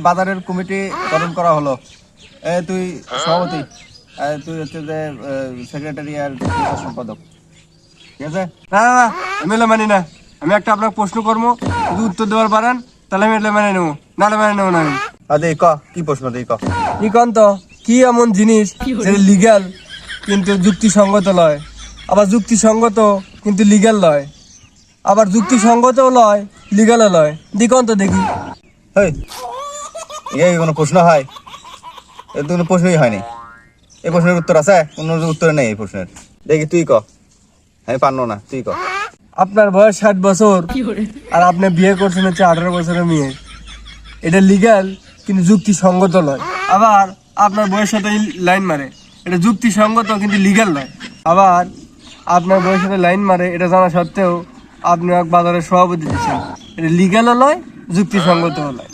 বাজারের কমিটি গঠন করা হলো। তুই সভাপতি, তুই হচ্ছে যে সেক্রেটারি আর সম্পাদক, ঠিক আছে? না না না, আমি এলে মানি না। আমি একটা আপনার প্রশ্ন করবো, যদি উত্তর দেওয়ার পারেন তাহলে আমি এলে মেনে নেবো, নাহলে মেনে নেবো না আমি। আরে ক কি প্রশ্ন তুই ক। কি কন্ত কি এমন জিনিস যেটা লিগ্যাল কিন্তু যুক্তিসঙ্গত লয়, আবার যুক্তিসঙ্গত কিন্তু লিগ্যাল লয়, আবার যুক্তিসঙ্গতও লয় লিগ্যালও লয়? দিকন্ত দেখি। এই কোনো প্রশ্ন হয়? এ তো কোনো প্রশ্নই হয়নি। এই প্রশ্নের উত্তর আছে? কোনো উত্তর নেই এই প্রশ্নের। দেখি তুই ক, আমি পারবো না, তুই ক। আপনার বয়স 60 বছর আর আপনি বিয়ে করছেন হচ্ছে 18 বছরের মেয়ে, এটা লিগ্যাল কিন্তু যুক্তিসঙ্গত নয়। আবার আপনার বয়সের সাথে লাইন মারে, এটা যুক্তিসঙ্গত কিন্তু লিগ্যাল নয়। আবার আপনার বয়সের সাথে লাইন মারে, এটা জানা সত্ত্বেও আপনি এক বাজারের সভাপতি দিচ্ছেন, এটা লিগ্যালও নয় যুক্তিসঙ্গতও নয়।